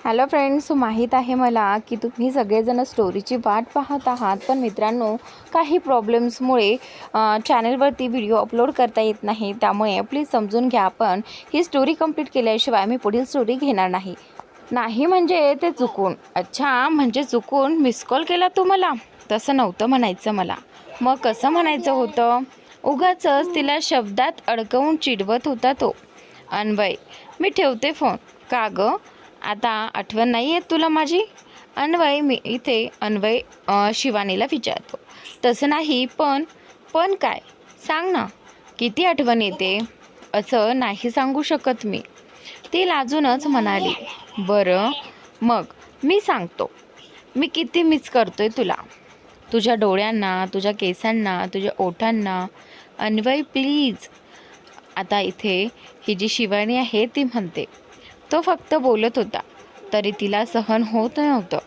Hello friends, माहीत आहे मला की तुम्ही सगळेजण स्टोरीची वाट पाहत आहात, पण मित्रांनो काही प्रॉब्लेम्समुळे चॅनलवरती व्हिडिओ अपलोड करता येत नाही. त्यामुळे प्लीज समजून घ्या. पण ही स्टोरी कंप्लीट केल्याशिवाय मी पुढील स्टोरी घेणार नाही. नाही म्हणजे ते चुकून. अच्छा, म्हणजे चुकून मिस कॉल केला तू मला? तसं नव्हतं म्हणायचं मला. मग कसं म्हणायचं होतं? उगाचच तिला शब्दात अडकवून चिडवत होता तो. अनवय, मी ठेवते फोन. का गं, आता आठवण नाही येत तुला माझी? अन्वय, मी इथे अन्वय शिवानीला विचारतो. तसं नाही, पण पण काय, सांग ना, किती आठवण येते? असं नाही सांगू शकत मी, ती लाजूनच म्हणाली. बरं मग मी सांगतो, मी किती मिस करतोय तुला, तुझ्या डोळ्यांना, तुझ्या केसांना, तुझ्या ओठांना. अन्वय प्लीज. आता इथे ही जी शिवानी आहे ती म्हणते. तो फक्त बोलत होता, तरी तिला सहन होत नव्हतं.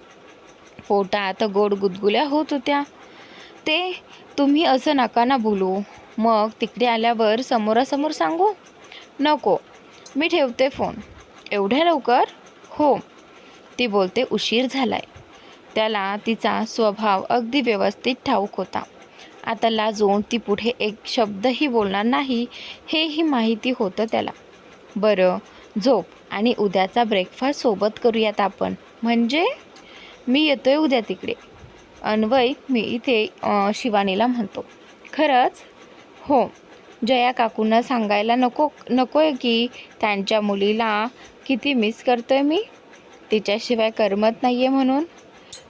पोटात गोड गुदगुल्या होत होत्या. ते तुम्ही असं नका ना बोलू. मग तिकडे आल्यावर समोरासमोर सांगू? नको, मी ठेवते फोन. एवढ्या लवकर? हो, ती बोलते. उशीर झालाय. त्याला तिचा स्वभाव अगदी व्यवस्थित ठाऊक होता. आता लाजून ती पुढे एक शब्दही बोलणार नाही हेही माहिती होतं त्याला. बरं, झोप आणि उद्याचा ब्रेकफास्ट सोबत करूयात आपण. म्हणजे? मी येतोय उद्या तिकडे. अन्वय, मी इथे शिवानीला म्हणतो. खरंच? हो. जया काकूंना सांगायला नकोय की त्यांच्या मुलीला किती मिस करतोय मी, तिच्याशिवाय करमत नाही आहे म्हणून.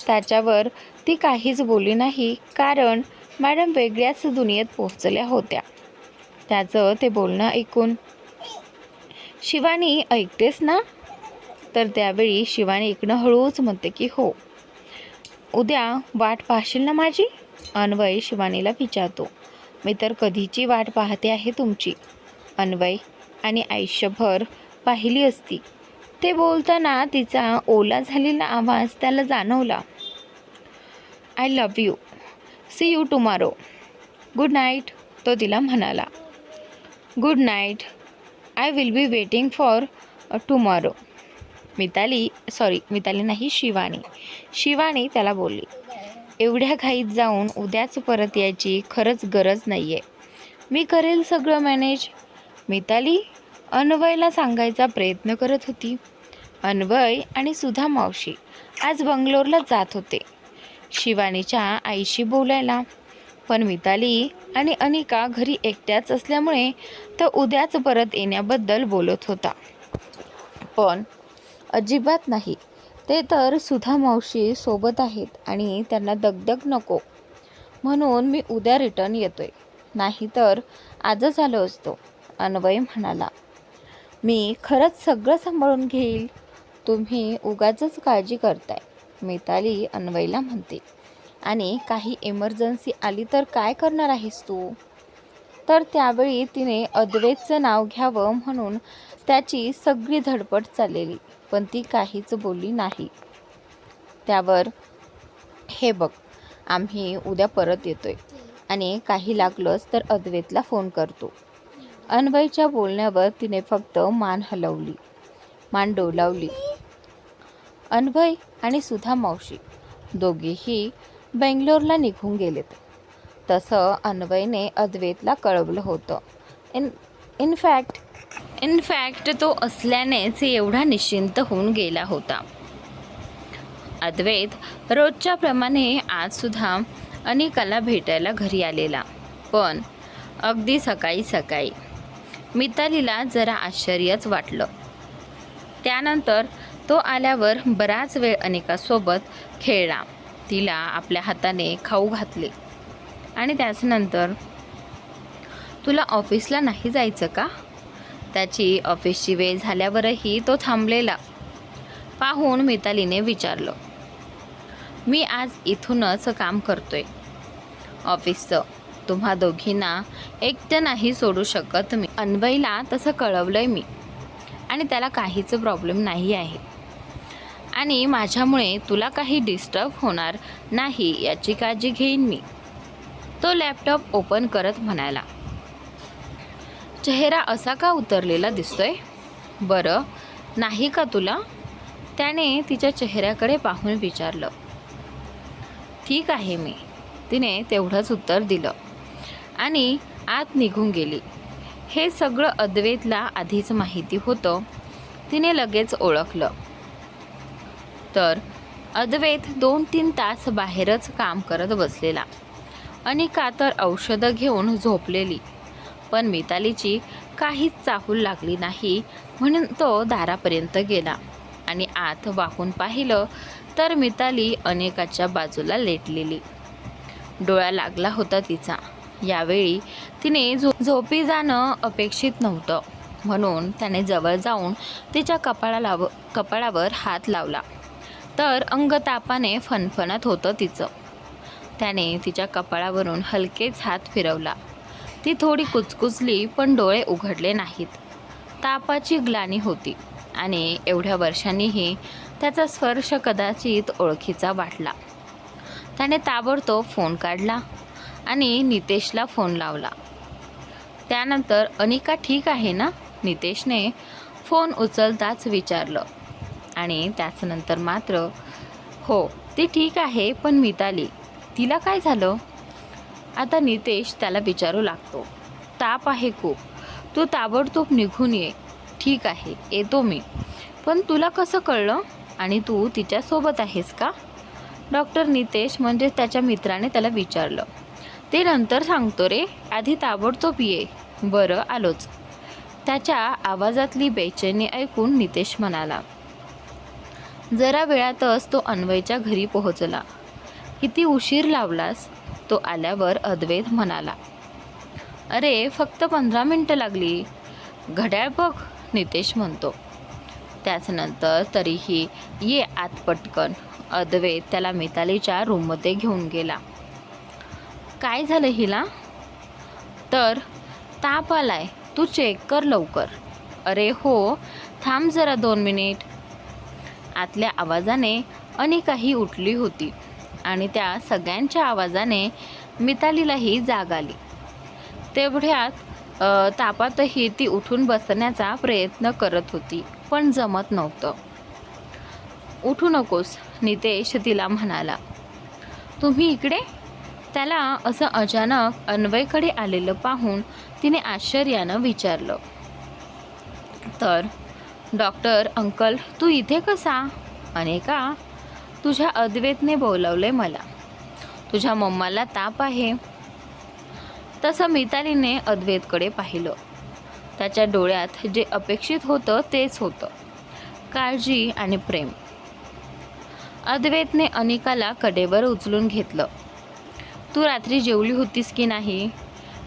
त्याच्यावर ती काहीच बोलली नाही, कारण मॅडम वेगळ्याच दुनियेत पोहोचल्या होत्या त्याचं ते बोलणं ऐकून. शिवानी, ऐकतेस ना? तर त्यावेळी शिवानी इकडं हळूच म्हणते की हो. उद्या वाट पाहशील ना माझी? अन्वय शिवानीला विचारतो. मी तर कधीची वाट पाहते आहे तुमची, अन्वय, आणि आयुष्यभर पाहिली असती. ते बोलताना तिचा ओला झालेला आवाज त्याला जाणवला. I love you. See you tomorrow. Good night, तो तिला म्हणाला. Good night. I will be waiting for tomorrow. Mitali नाही, शिवानी त्याला बोलली. एवढ्या घाईत जाऊन उद्याच परत यायची खरंच गरज नाही आहे. मी करेल सगळं मॅनेज. मिताली अन्वयला सांगायचा प्रयत्न करत होती. अन्वय आणि सुधा मावशी आज बंगलोरला जात होते शिवानीच्या आईशी बोलायला. पण मिताली आणि अनिका घरी एकट्याच असल्यामुळे तो उद्याच परत येण्याबद्दल बोलत होता. पण अजिबात नाही, ते तर सुधा मावशी सोबत आहेत आणि त्यांना दगदग नको म्हणून मी उद्या रिटर्न येतोय. नाहीतर आजच आलो असतो, अन्वय म्हणाला. मी खरंच सगळं सांभाळून घेईल, तुम्ही उगाचच काळजी करताय, मिताली अन्वयला म्हणते. आणि काही इमर्जन्सी आली तर काय करणार आहेस तू? तर त्यावेळी तिने अद्वैतचं नाव घ्यावं म्हणून त्याची सगळी धडपड चाललेली, पण ती काहीच बोलली नाही. त्यावर, हे बघ, आम्ही उद्या परत येतोय आणि काही लागलंच तर अद्वैतला फोन करतो. अन्वयच्या बोलण्यावर तिने फक्त मान डोलावली. अन्वय आणि सुधा मावशी दोघेही बेंगलोरला निघून गेलेत. तसं अन्वयने अद्वैतला कळवलं होतं. इनफॅक्ट तो असल्यानेच एवढा निश्चिंत होऊन गेला होता. अद्वैत रोजच्या प्रमाणे आजसुद्धा अनिकाला भेटायला घरी आलेला, पण अगदी सकाळी. मितालीला जरा आश्चर्यच वाटलं. त्यानंतर तो आल्यावर बराच वेळ अनिकासोबत खेळला, तिला आपल्या हाताने खाऊ घातले आणि त्याच्यानंतर, तुला ऑफिसला नाही जायचं का? त्याची ऑफिसची वेळ झाल्यावरही तो थांबलेला पाहून मितालीने विचारलं. मी आज इथूनच काम करतोय ऑफिसचं, तुम्हा दोघींना एकटं नाही सोडू शकत मी. अन्वयला तसं कळवलंय मी आणि त्याला काहीच प्रॉब्लेम नाही आहे आणि माझ्यामुळे तुला काही डिस्टर्ब होणार नाही याची काळजी घेईन मी, तो लॅपटॉप ओपन करत म्हणाला. चेहरा असा का उतरलेला दिसतोय? बरं नाही का तुला? त्याने तिच्या चेहऱ्याकडे पाहून विचारलं. ठीक आहे मी. तिने तेवढंच उत्तर दिलं आणि आत निघून गेली. हे सगळं अद्वैतला आधीच माहिती होतं. तिने लगेच ओळखलं. तर अद्वैत 2-3 तास बाहेरच काम करत बसलेला. अनिका तर औषधं घेऊन झोपलेली. पण मितालीची काहीच चाहूल लागली नाही म्हणून तो दारापर्यंत गेला आणि आत वाकून पाहिलं तर मिताली अनिकाच्या बाजूला लेटलेली. डोळा लागला होता तिचा. यावेळी तिने झोपी जाणं अपेक्षित नव्हतं म्हणून त्याने जवळ जाऊन तिच्या कपाळावर हात लावला. तर अंगतापाने फणफणत होतं तिचं. त्याने तिच्या कपाळावरून हलकेच हात फिरवला. ती थोडी कुचकुचली पण डोळे उघडले नाहीत. तापाची ग्लानी होती आणि एवढ्या वर्षांनीही त्याचा स्पर्श कदाचित ओळखीचा वाटला. त्याने ताबडतोब फोन काढला आणि नितेशला फोन लावला. त्यानंतर अनिका ठीक आहे ना? नितेशने फोन उचलताच विचारलं आणि त्याच्यानंतर मात्र हो ती ठीक आहे, पण मिताली तिला काय झालं? आता नितेश त्याला विचारू लागतो. ताप आहे खूप, तू ताबडतोब निघून ये. ठीक आहे येतो मी, पण तुला कसं कळलं आणि तू तिच्यासोबत आहेस का? डॉक्टर नितेश म्हणजे त्याच्या मित्राने त्याला विचारलं. ते नंतर सांगतो रे, आधी ताबडतोब ये. बरं आलोच. त्याच्या आवाजातली बेचैनी ऐकून नितेश म्हणाला. जरा वेळातच तो अन्वयच्या घरी पोहोचला. किती उशीर लावलास? तो आल्यावर अद्वैत म्हणाला. अरे फक्त 15 मिनटं लागली. घड्याळ बघ, नितेश म्हणतो. त्याच्यानंतर तरीही ये आत पटकन. अद्वैत त्याला मितालीच्या रूममध्ये घेऊन गेला. काय झालं हिला? तर ताप आलाय, तू चेक कर लवकर. अरे हो, थांब जरा 2 मिनिट. आतल्या आवाजाने अनिकाही उठली होती आणि त्या सगळ्यांच्या आवाजाने मितालीलाही जाग आली. तेवढ्यात तापातही ती उठून बसण्याचा प्रयत्न करत होती पण जमत नव्हतं. उठू नकोस, नितेश तिला म्हणाला. तुम्ही इकडे? त्याला असं अचानक अन्वयकडे आलेलं पाहून तिने आश्चर्यानं विचारलं. तर डॉक्टर अंकल तू इथे कसा? अनिका, तुझ्या अद्वैतने बोलावलंय मला. तुझ्या मम्माला ताप आहे. तसं मितालीने अद्वैतकडे पाहिलं. त्याच्या डोळ्यात जे अपेक्षित होतं तेच होतं, काळजी आणि प्रेम. अद्वैतने अनिकाला कडेवर उचलून घेतलं. तू रात्री जेवली होतीस की नाही?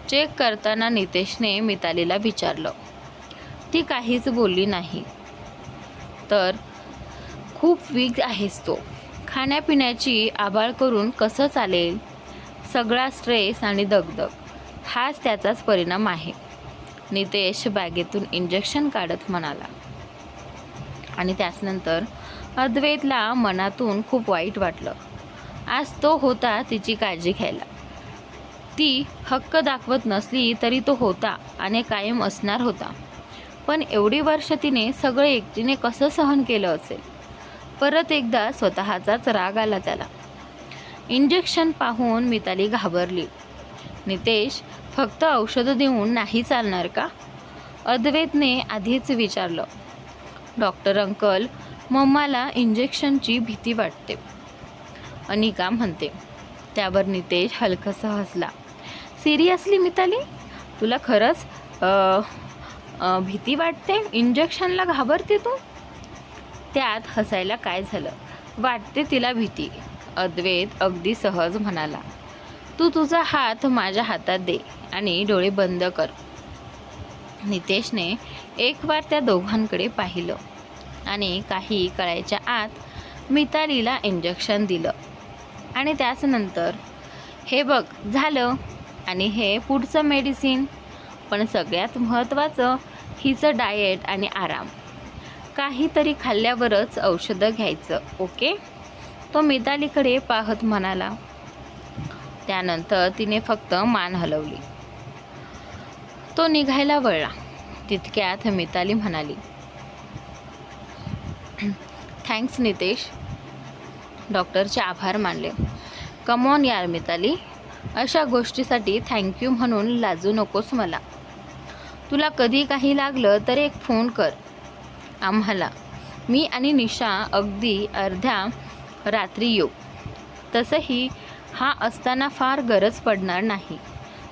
चेक करताना नितेशने मितालीला विचारलं. ती काहीच बोलली नाही. तर खूप वीक आहेस तो. खाण्यापिण्याची आबाळ करून कसं चालेल? सगळा स्ट्रेस आणि दगदग हाच त्याचाच परिणाम आहे. नितेश बॅगेतून इंजेक्शन काढत म्हणाला. आणि त्याच्यानंतर अद्वैतला मनातून खूप वाईट वाटलं. आज तो होता तिची काळजी घ्यायला. ती हक्क दाखवत नसली तरी तो होता आणि कायम असणार होता. पण एवढी वर्ष तिने सगळं एकटीने कसं सहन केलं असेल? परत एकदा स्वतःचाच राग आला त्याला. इंजेक्शन पाहून मिताली घाबरली. नितेश फक्त औषधं देऊन नाही चालणार का? अद्वैतने आधीच विचारलं. डॉक्टर अंकल, मम्माला इंजेक्शनची भीती वाटते, अनिका म्हणते. त्यावर नितेश हलकसा हसला. सिरियसली मिताली, तुला खरंच भीती वाटते? इंजेक्शनला घाबरते तू? त्यात हसायला काय झालं? वाटते तिला भीती, अद्वैत अगदी सहज म्हणाला. तू तुझा हात माझ्या हातात दे आणि डोळे बंद कर. नितेशने एक वार त्या दोघांकडे पाहिलं आणि काही कळायच्या आत मितालीला इंजेक्शन दिलं. आणि त्याच्यानंतर हे बघ झालं, आणि हे पुढचं मेडिसिन. पण सगळ्यात महत्त्वाचं हिचं डाएट आणि आराम. काहीतरी खाल्ल्यावरच औषधं घ्यायचं, ओके? तो मितालीकडे पाहत म्हणाला. त्यानंतर तिने फक्त मान हलवली. तो निघायला वळला. तितक्यात मिताली म्हणाली, थँक्स नितेश, डॉक्टरचे आभार मानले. कम ऑन यार मिताली, अशा गोष्टीसाठी थँक्यू म्हणून लाजू नकोस मला. तुला कधी काही लागलं तर एक फोन कर आम्हाला. मी आणि निशा अगदी अर्ध्या रात्री येऊ. तसंही हा असताना फार गरज पडणार नाही,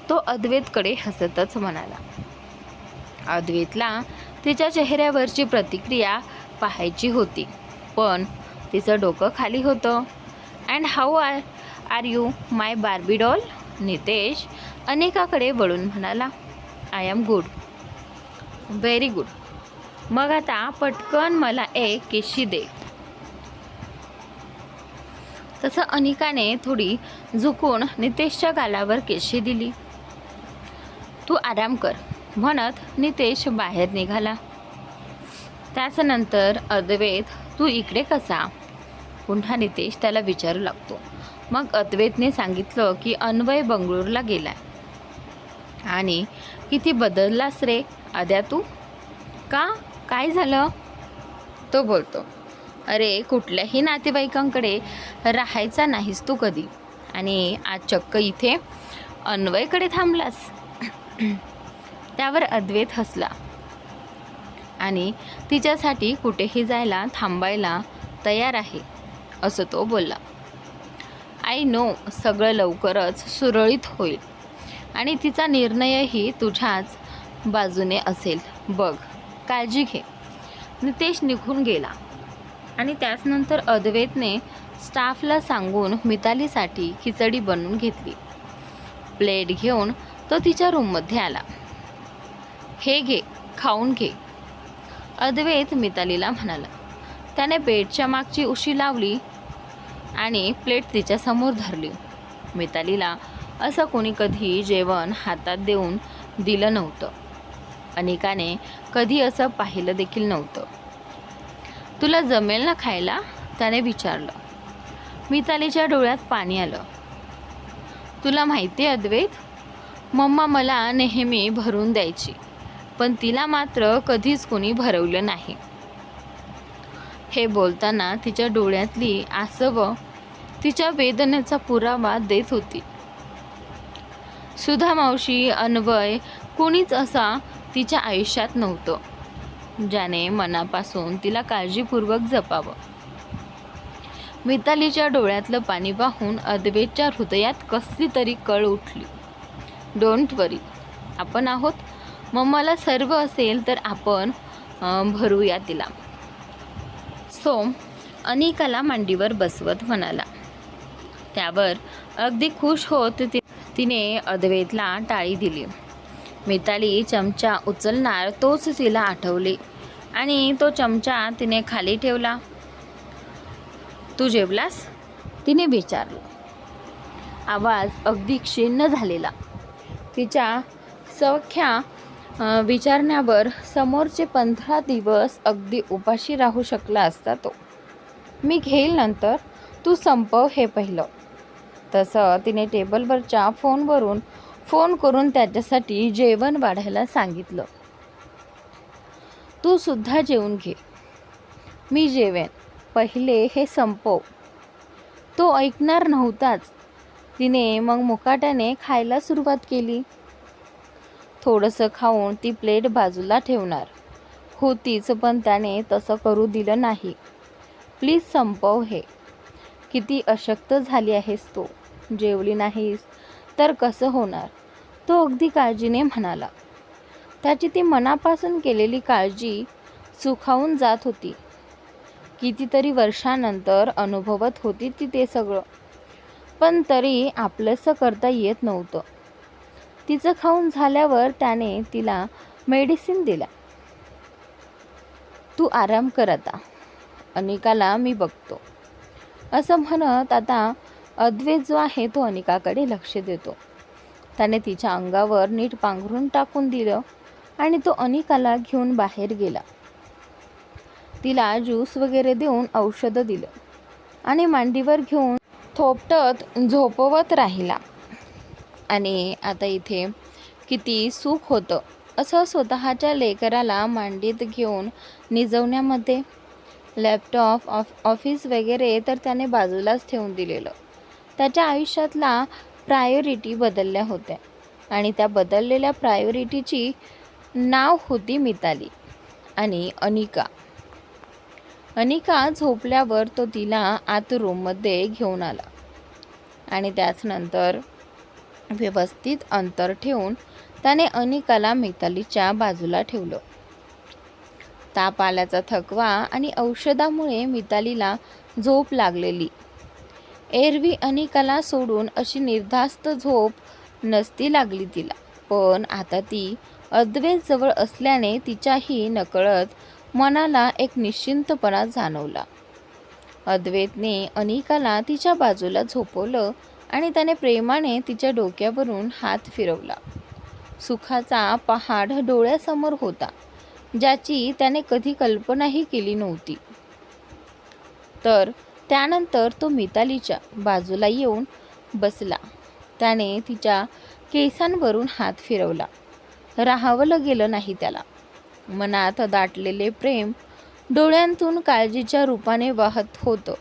तो अद्वैतकडे हसतच म्हणाला. अद्वैतला तिच्या चेहऱ्यावरची प्रतिक्रिया पाहायची होती, पण तिचं डोकं खाली होतं. And how are you my Barbie doll? Nitesh अनिकाकडे वळून म्हणाला. I am good, very good. मग आता पटकन मला एक केशी दे. तसं अनिकाने थोडी झुकून नितेशच्या गालावर केशी दिली. तू आराम कर म्हणत नितेश बाहेर निघाला. त्याच्यानंतर अद्वैत, तू इकडे कसा? पुन्हा नितेश त्याला विचारू लागतो. मग अद्वैतने सांगितलं की अन्वय बंगळूरला गेलाय. आणि किती बदललास रे आद्या तू. का, काय झालं? तो बोलतो, अरे कुठल्याही नातेवाईकांकडे राहायचा नाहीस तू कधी, आणि आज चक्क इथे अन्वयकडे थांबलास. त्यावर अद्वैत हसला आणि तिच्यासाठी कुठेही जायला थांबायला तयार आहे असं तो बोलला. आय नो, सगळं लवकरच सुरळीत होईल आणि तिचा निर्णयही तुझ्याच बाजूने असेल बघ, काळजी घे. नितेश निघून गेला आणि त्याचनंतर अद्वैतने स्टाफला सांगून मितालीसाठी खिचडी बनवून घेतली. प्लेट घेऊन तो तिच्या रूममध्ये आला. हे घे, खाऊन घे, अद्वैत मितालीला म्हणाला. त्याने बेडच्या मागची उशी लावली आणि प्लेट तिच्यासमोर धरली. मितालीला असं कोणी कधी जेवण हातात देऊन दिलं नव्हतं. अनिकाने कधी असं पाहिलं देखील नव्हतं. तुला जमेल ना खायला? त्याने विचारलं. मितालीच्या डोळ्यात पाणी आलं. तुला माहिती आहे अद्वैत, मम्मा मला नेहमी भरून द्यायची, पण तिला मात्र कधीच कोणी भरवलं नाही. हे बोलताना तिच्या डोळ्यातली आसवं तिच्या वेदनेचा पुरावा देत होती. सुधा मावशी, अन्वय, कोणीच असा तिच्या आयुष्यात नव्हतं ज्याने मनापासून तिला काळजीपूर्वक जपावं. मितालीच्या डोळ्यातलं पाणी पाहून अद्वैतच्या हृदयात कसली तरी कळ उठली. डोंट वरी, आपण आहोत. मम्माला सर्व असेल तर आपण भरूया तिला. सोम अनिकाला मांडीवर बसवत म्हणाला. त्यावर अगदी खुश होत तिने अद्वैतला टाळी दिली. मिताली चमचा उचलणार तोच तिला आठवले आणि तो चमचा तिने खाली ठेवला. तू जेवलास? तिने विचारलं. आवाज अगदी क्षीण झालेला. तिच्या सख्या विचारण्यावर समोरचे 15 दिवस अगदी उपाशी राहू शकला असता तो. मी घेईल नंतर, तू संपव हे पहिलं. तसं तिने टेबलवरच्या फोनवरून फोन करून त्याच्यासाठी जेवण वाढायला सांगितलं. तू सुद्धा जेवून घे. मी जेवेन, पहिले हे संपव. तो ऐकणार नव्हताच. तिने मग मुकाट्याने खायला सुरुवात केली. थोडंसं खाऊन ती प्लेट बाजूला ठेवणार होतीच, पण त्याने तसं करू दिलं नाही. प्लीज संपव हे. किती अशक्त झाली आहेस तू. जेवली नाहीस तर कसं होणार? तो अगदी काळजीने म्हणाला. त्याची ती मनापासून केलेली काळजी सुखावून जात होती. कितीतरी वर्षानंतर अनुभवत होती ती ते सगळं, पण तरी आपलंसं करता येत नव्हतं. तिचं खाऊन झाल्यावर त्याने तिला मेडिसिन दिला. तू आराम कर आता, अनिकाला मी बघतो. असं म्हणत आता अद्वैत जो आहे तो अनिकाकडे लक्ष देतो. त्याने तिच्या अंगावर नीट पांघरून टाकून दिलं आणि तो अनिकाला घेऊन बाहेर गेला. तिला ज्यूस वगैरे देऊन औषधं दिलं आणि मांडीवर घेऊन थोपटत झोपवत राहिला. आणि आता इथे किती सुख होतं असं स्वतःच्या लेकराला मांडीत घेऊन निजवण्यामध्ये. लॅपटॉप, ऑफिस वगैरे तर त्याने बाजूलाच ठेवून दिलेलं. त्याच्या आयुष्यातला प्रायोरिटी बदलल्या होत्या आणि त्या बदललेल्या प्रायोरिटीची नाव होती मिताली आणि अनिका. अनिका झोपल्यावर तो तिला आत रूममध्ये घेऊन आला आणि त्याचनंतर व्यवस्थित अंतर ठेवून त्याने अनिकाला मितालीच्या बाजूला ठेवलं. ताप आल्याचा थकवा आणि औषधामुळे मितालीला झोप लागलेली. एरवी अनिकाला सोडून अशी निर्धास्त झोप नसती लागली तिला, पण आता ती अद्वैत जवळ असल्याने तिच्याही नकळत मनाला एक निश्चिंतपणा जाणवला. अद्वैतने अनिकाला तिच्या बाजूला झोपवलं आणि त्याने प्रेमाने तिच्या डोक्यावरून हात फिरवला. सुखाचा पहाड डोळ्यासमोर होता, ज्याची त्याने कधी कल्पनाही केली नव्हती. तर त्यानंतर तो मितालीच्या बाजूला येऊन बसला. त्याने तिच्या केसांवरून हात फिरवला. राहावलं गेलं नाही त्याला. मनात दाटलेले प्रेम डोळ्यांतून काळजीच्या रूपाने वाहत होतं.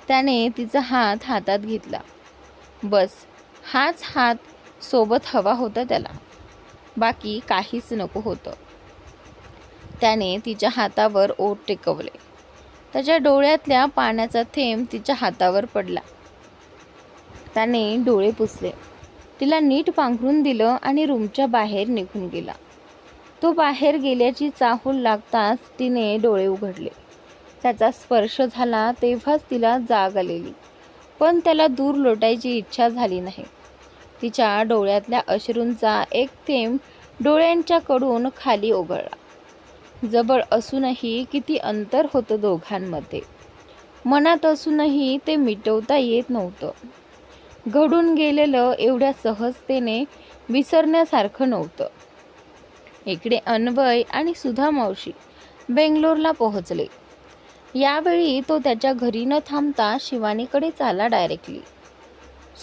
त्याने तिचा हात हातात घेतला. बस हाच हात सोबत हवा होता त्याला, बाकी काहीच नको होतं. त्याने तिच्या हातावर ओठ टेकवले. त्याच्या डोळ्यातल्या पाण्याचा थेंब तिच्या हातावर पडला. त्याने डोळे पुसले, तिला नीट पांघरून दिलं आणि रूमच्या बाहेर निघून गेला. तो बाहेर गेल्याची चाहूल लागताच तिने डोळे उघडले. त्याचा स्पर्श झाला तेव्हाच तिला जाग आलेली, पण त्याला दूर लोटायची इच्छा झाली नाही. तिच्या डोळ्यातल्या अश्रूंचा एक थेंब डोळ्यांच्या कडून खाली ओघळला. जवळ असूनही किती अंतर होतं दोघांमध्ये. मनात असूनही ते मिटवता येत नव्हतं. घडून गेलेलं एवढ्या सहजतेने विसरण्यासारखं नव्हतं. इकडे अन्वय आणि सुधा मावशी बेंगलोरला पोहोचले. यावेळी तो त्याच्या घरी न थांबता शिवानीकडे आला डायरेक्टली.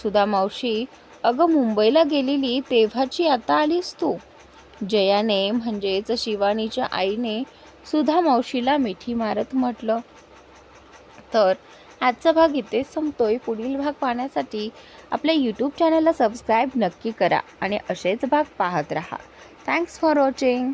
सुधा मावशी, अगं मुंबईला गेलेली तेव्हाची आता आलीस तू? जयाने म्हणजेच शिवानीच्या आईने सुधा मावशीला मिठी मारत म्हटलं. तर आजचा भाग इथेच संपतोय. पुढील भाग पाहण्यासाठी आपल्या यूट्यूब चॅनलला सबस्क्राईब नक्की करा आणि असेच भाग पाहत राहा. Thanks for watching.